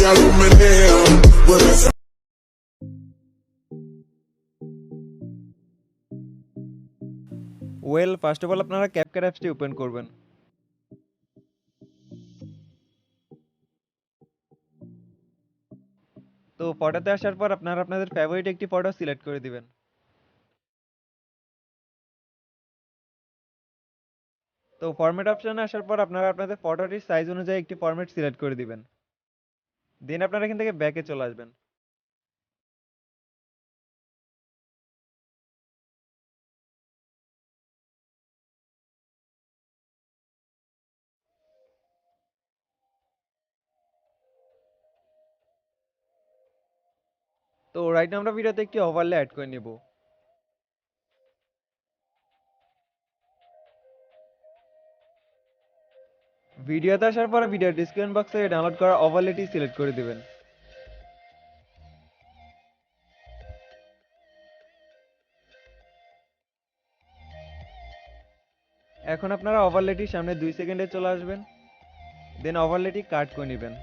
a lo meneo. Well first of all আপনারা CapCut অ্যাপসটি open করবেন। তো ফটোতে আসার পর আপনারা আপনাদের ফেভারিট একটি ফটো সিলেক্ট করে দিবেন। তো ফরম্যাট অপশনে আসার পর আপনারা আপনাদের ফটোটির সাইজ অনুযায়ী একটি ফরম্যাট সিলেক্ট করে দিবেন। দেন আপনারা এখান থেকে ব্যাকে চলে আসবেন। তো রাইট নাও আমরা ভিডিওতে একটি ওভারলে অ্যাড করে নিব। ভিডিওতে আসার পর ভিডিও ডিসক্রিপশন বক্সে ডাউনলোড করা ওভারলেটি সিলেক্ট করে দিবেন। এখন আপনারা ওভারলেটির সামনে 2 সেকেন্ডে চলে আসবেন। দেন ওভারলেটি কাট করে নেবেন।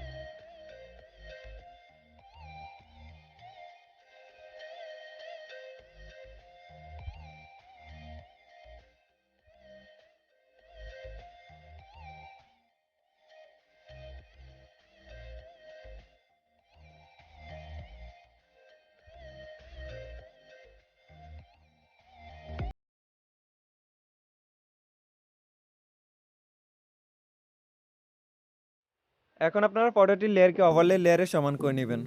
এখন আপনারা ফটোটির লেয়ারকে ওভারলে লেয়ারের সমান করে নেবেন।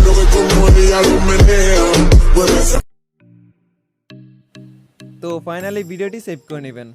Lo que como ella lo meneo. তো ফাইনালি ভিডিওটি সেভ করে নেবেন।